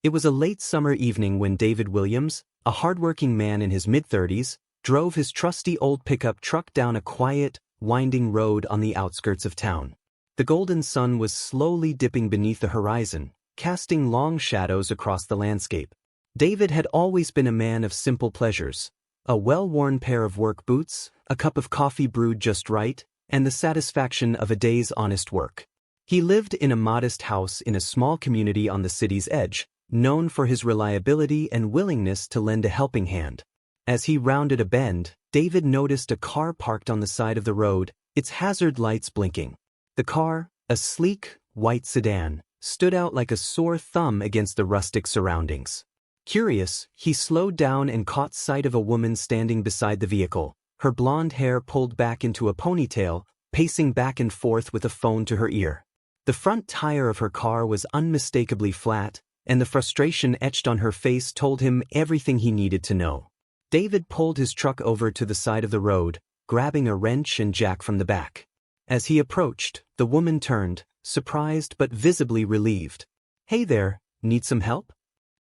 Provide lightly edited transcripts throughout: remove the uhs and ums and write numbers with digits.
It was a late summer evening when David Williams, a hardworking man in his mid-30s, drove his trusty old pickup truck down a quiet, winding road on the outskirts of town. The golden sun was slowly dipping beneath the horizon, casting long shadows across the landscape. David had always been a man of simple pleasures: a well-worn pair of work boots, a cup of coffee brewed just right, and the satisfaction of a day's honest work. He lived in a modest house in a small community on the city's edge, known for his reliability and willingness to lend a helping hand. As he rounded a bend, David noticed a car parked on the side of the road, its hazard lights blinking. The car, a sleek, white sedan, stood out like a sore thumb against the rustic surroundings. Curious, he slowed down and caught sight of a woman standing beside the vehicle, her blonde hair pulled back into a ponytail, pacing back and forth with a phone to her ear. The front tire of her car was unmistakably flat, and the frustration etched on her face told him everything he needed to know. David pulled his truck over to the side of the road, grabbing a wrench and jack from the back. As he approached, the woman turned, surprised but visibly relieved. "Hey there, need some help?"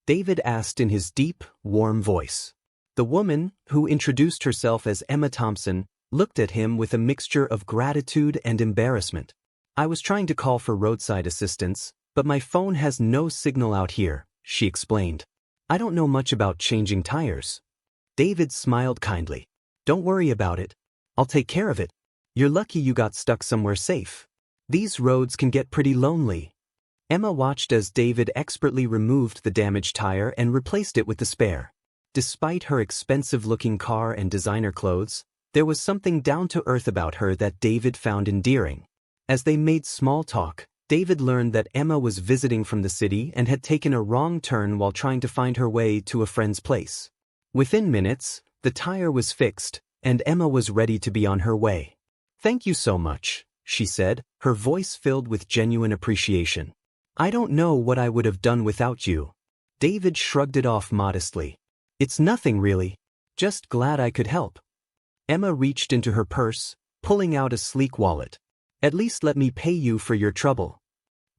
David asked in his deep, warm voice. The woman, who introduced herself as Emma Thompson, looked at him with a mixture of gratitude and embarrassment. "I was trying to call for roadside assistance, but my phone has no signal out here," she explained. "I don't know much about changing tires." David smiled kindly. "Don't worry about it. I'll take care of it. You're lucky you got stuck somewhere safe. These roads can get pretty lonely." Emma watched as David expertly removed the damaged tire and replaced it with the spare. Despite her expensive-looking car and designer clothes, there was something down-to-earth about her that David found endearing. As they made small talk, David learned that Emma was visiting from the city and had taken a wrong turn while trying to find her way to a friend's place. Within minutes, the tire was fixed, and Emma was ready to be on her way. "Thank you so much," she said, her voice filled with genuine appreciation. "I don't know what I would have done without you." David shrugged it off modestly. "It's nothing really. Just glad I could help." Emma reached into her purse, pulling out a sleek wallet. "At least let me pay you for your trouble."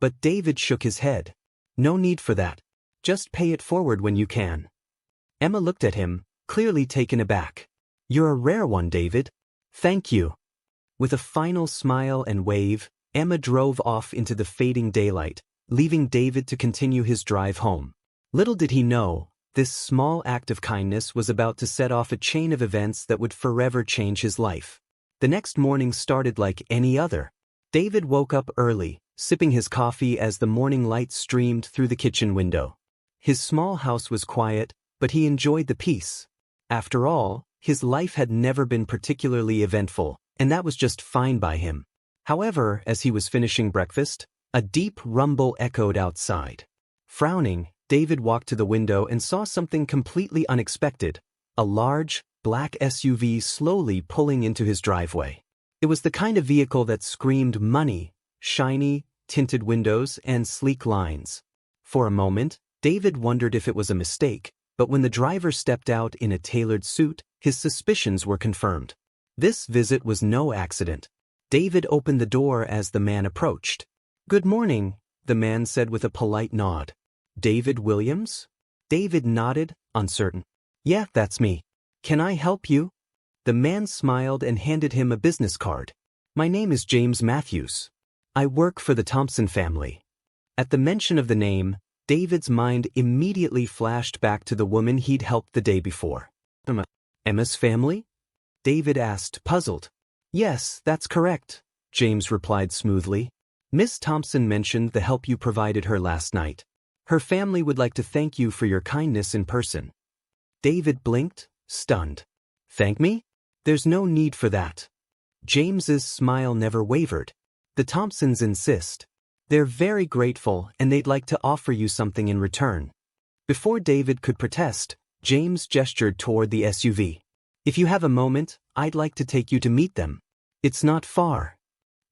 But David shook his head. "No need for that. Just pay it forward when you can." Emma looked at him, clearly taken aback. "You're a rare one, David. Thank you." With a final smile and wave, Emma drove off into the fading daylight, leaving David to continue his drive home. Little did he know, this small act of kindness was about to set off a chain of events that would forever change his life. The next morning started like any other. David woke up early, sipping his coffee as the morning light streamed through the kitchen window. His small house was quiet, but he enjoyed the peace. After all, his life had never been particularly eventful, and that was just fine by him. However, as he was finishing breakfast, a deep rumble echoed outside. Frowning, David walked to the window and saw something completely unexpected: a large, black SUV slowly pulling into his driveway. It was the kind of vehicle that screamed money: shiny, tinted windows, and sleek lines. For a moment, David wondered if it was a mistake, but when the driver stepped out in a tailored suit, his suspicions were confirmed. This visit was no accident. David opened the door as the man approached. "Good morning," the man said with a polite nod. "David Williams?" David nodded, uncertain. "Yeah, that's me. Can I help you?" The man smiled and handed him a business card. "My name is James Matthews. I work for the Thompson family." At the mention of the name, David's mind immediately flashed back to the woman he'd helped the day before. "Emma's family?" David asked, puzzled. "Yes, that's correct," James replied smoothly. "Miss Thompson mentioned the help you provided her last night. Her family would like to thank you for your kindness in person." David blinked, stunned. "Thank me? There's no need for that." James's smile never wavered. "The Thompsons insist. They're very grateful and they'd like to offer you something in return." Before David could protest, James gestured toward the SUV. "If you have a moment, I'd like to take you to meet them. It's not far."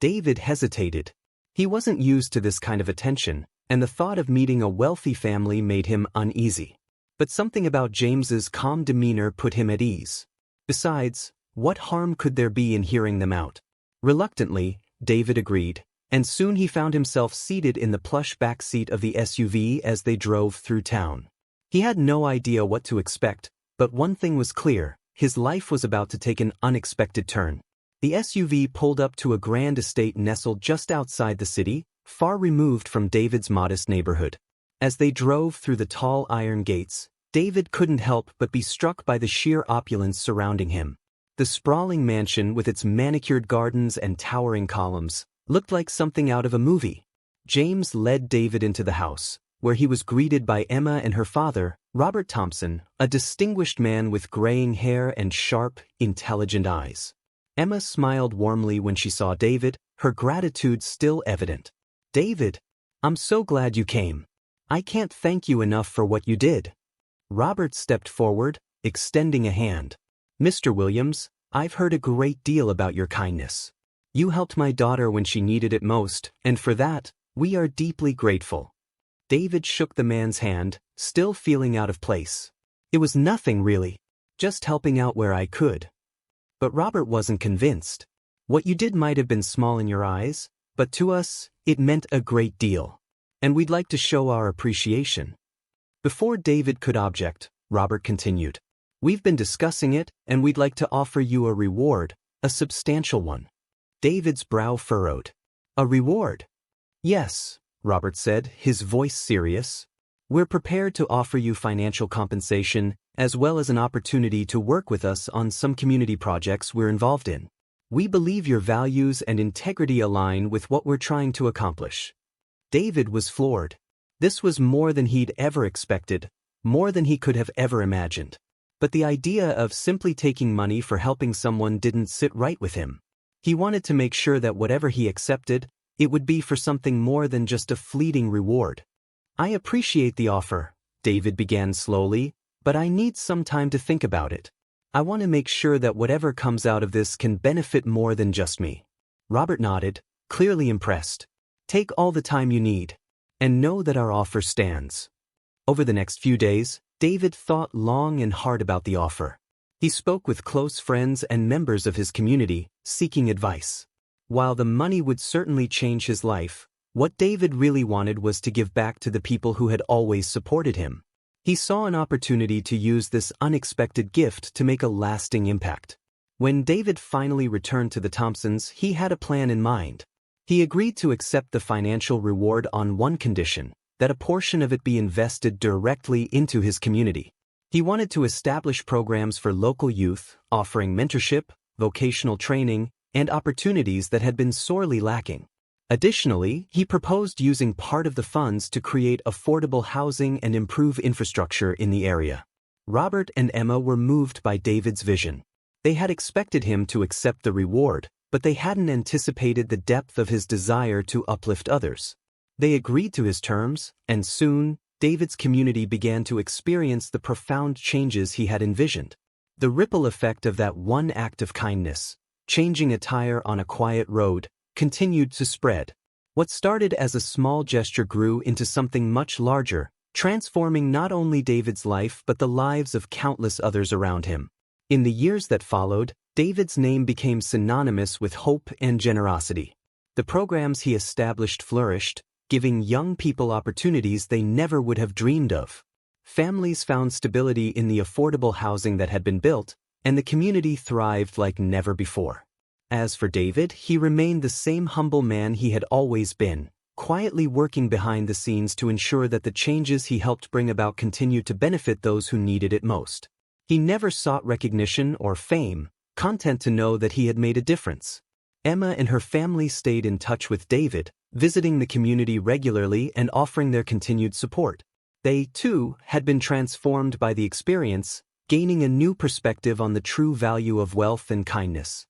David hesitated. He wasn't used to this kind of attention, and the thought of meeting a wealthy family made him uneasy. But something about James's calm demeanor put him at ease. Besides, what harm could there be in hearing them out? Reluctantly, David agreed, and soon he found himself seated in the plush back seat of the SUV as they drove through town. He had no idea what to expect, but one thing was clear: his life was about to take an unexpected turn. The SUV pulled up to a grand estate nestled just outside the city, far removed from David's modest neighborhood. As they drove through the tall iron gates, David couldn't help but be struck by the sheer opulence surrounding him. The sprawling mansion with its manicured gardens and towering columns looked like something out of a movie. James led David into the house, where he was greeted by Emma and her father, Robert Thompson, a distinguished man with graying hair and sharp, intelligent eyes. Emma smiled warmly when she saw David, her gratitude still evident. "David, I'm so glad you came. I can't thank you enough for what you did." Robert stepped forward, extending a hand. "Mr. Williams, I've heard a great deal about your kindness. You helped my daughter when she needed it most, and for that, we are deeply grateful." David shook the man's hand, still feeling out of place. "It was nothing really, just helping out where I could." But Robert wasn't convinced. "What you did might have been small in your eyes, but to us, it meant a great deal. And we'd like to show our appreciation." Before David could object, Robert continued, "We've been discussing it, and we'd like to offer you a reward, a substantial one." David's brow furrowed. "A reward?" "Yes," Robert said, his voice serious. "We're prepared to offer you financial compensation, as well as an opportunity to work with us on some community projects we're involved in. We believe your values and integrity align with what we're trying to accomplish." David was floored. This was more than he'd ever expected, more than he could have ever imagined. But the idea of simply taking money for helping someone didn't sit right with him. He wanted to make sure that whatever he accepted, it would be for something more than just a fleeting reward. "I appreciate the offer," David began slowly, "but I need some time to think about it. I want to make sure that whatever comes out of this can benefit more than just me." Robert nodded, clearly impressed. "Take all the time you need. And know that our offer stands." Over the next few days, David thought long and hard about the offer. He spoke with close friends and members of his community, seeking advice. While the money would certainly change his life, what David really wanted was to give back to the people who had always supported him. He saw an opportunity to use this unexpected gift to make a lasting impact. When David finally returned to the Thompsons, he had a plan in mind. He agreed to accept the financial reward on one condition: that a portion of it be invested directly into his community. He wanted to establish programs for local youth, offering mentorship, vocational training, and opportunities that had been sorely lacking. Additionally, he proposed using part of the funds to create affordable housing and improve infrastructure in the area. Robert and Emma were moved by David's vision. They had expected him to accept the reward, but they hadn't anticipated the depth of his desire to uplift others. They agreed to his terms, and soon, David's community began to experience the profound changes he had envisioned. The ripple effect of that one act of kindness, changing a tire on a quiet road, continued to spread. What started as a small gesture grew into something much larger, transforming not only David's life but the lives of countless others around him. In the years that followed, David's name became synonymous with hope and generosity. The programs he established flourished, giving young people opportunities they never would have dreamed of. Families found stability in the affordable housing that had been built, and the community thrived like never before. As for David, he remained the same humble man he had always been, quietly working behind the scenes to ensure that the changes he helped bring about continued to benefit those who needed it most. He never sought recognition or fame, content to know that he had made a difference. Emma and her family stayed in touch with David, visiting the community regularly and offering their continued support. They, too, had been transformed by the experience, gaining a new perspective on the true value of wealth and kindness.